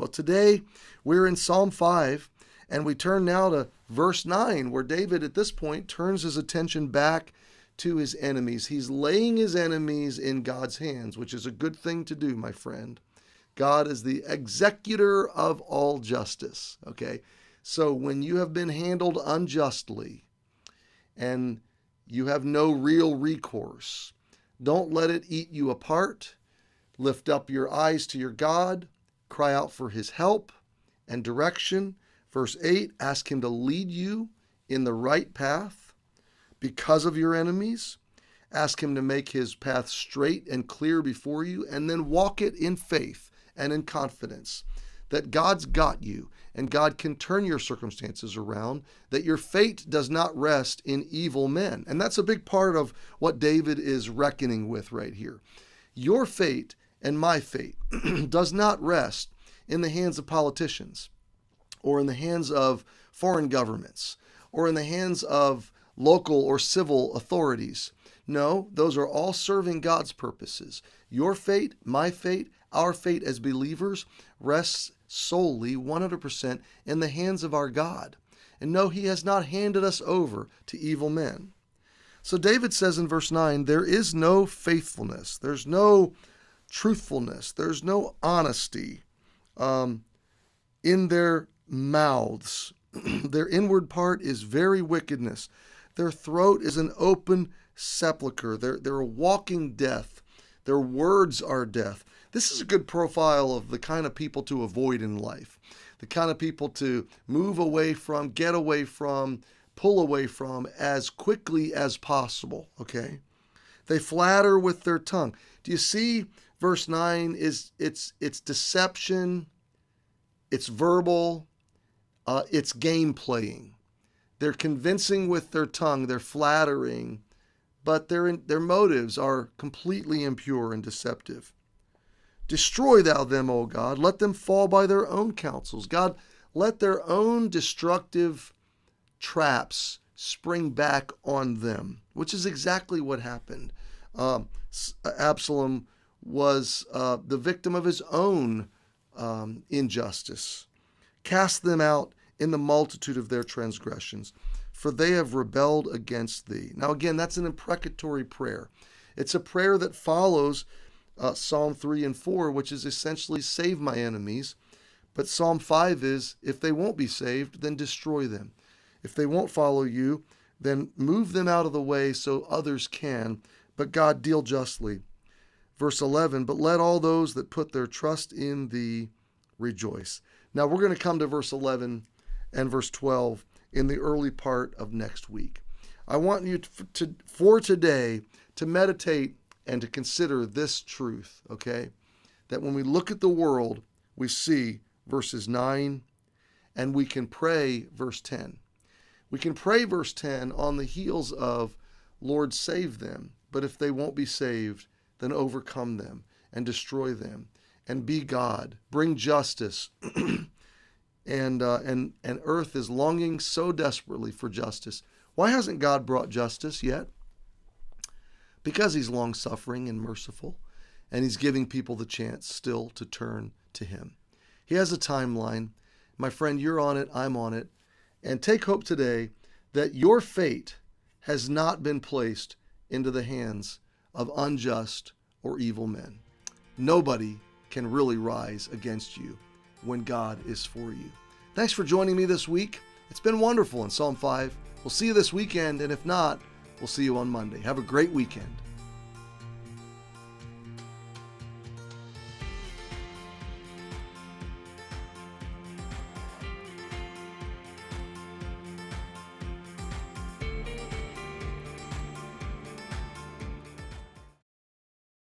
Well, today we're in Psalm 5, and we turn now to verse 9, where David at this point turns his attention back to his enemies. He's laying his enemies in God's hands, which is a good thing to do, my friend. God is the executor of all justice, okay? So when you have been handled unjustly and you have no real recourse, don't let it eat you apart. Lift up your eyes to your God. Cry out for his help and direction. Verse 8, ask him to lead you in the right path because of your enemies. Ask him to make his path straight and clear before you, and then walk it in faith and in confidence that God's got you and God can turn your circumstances around, that your fate does not rest in evil men. And that's a big part of what David is reckoning with right here. Your fate and my fate does not rest in the hands of politicians or in the hands of foreign governments or in the hands of local or civil authorities. No, those are all serving God's purposes. Your fate, my fate, our fate as believers rests solely 100% in the hands of our God. And no, he has not handed us over to evil men. So David says in verse 9, there is no faithfulness, there's no truthfulness, there's no honesty in their mouths. Their inward part is very wickedness. Their throat is an open sepulcher. They're a walking death. Their words are death. This is a good profile of the kind of people to avoid in life, the kind of people to move away from, get away from, pull away from as quickly as possible, okay? They flatter with their tongue. Do you see verse 9 it's deception, it's verbal, it's game playing. They're convincing with their tongue, they're flattering, but their motives are completely impure and deceptive. Destroy thou them, O God. Let them fall by their own counsels. God, let their own destructive traps spring back on them, which is exactly what happened. Absalom was the victim of his own injustice. Cast them out in the multitude of their transgressions, for they have rebelled against thee. Now again, that's an imprecatory prayer. It's a prayer that follows Psalm 3 and 4, which is essentially save my enemies. But Psalm 5 is, if they won't be saved, then destroy them. If they won't follow you, then move them out of the way so others can. But God, deal justly. Verse 11, but let all those that put their trust in thee rejoice. Now we're going to come to verse 11 and verse 12 in the early part of next week. I want you for today to meditate and to consider this truth, okay? That when we look at the world, we see verses 9, and we can pray verse 10. We can pray verse 10 on the heels of, Lord, save them. But if they won't be saved, then overcome them and destroy them and be God. Bring justice. And earth is longing so desperately for justice. Why hasn't God brought justice yet? Because he's long-suffering and merciful, and he's giving people the chance still to turn to him. He has a timeline. My friend, you're on it, I'm on it. And take hope today that your fate has not been placed into the hands of unjust or evil men. Nobody can really rise against you when God is for you. Thanks for joining me this week. It's been wonderful in Psalm 5. We'll see you this weekend, and if not, we'll see you on Monday. Have a great weekend.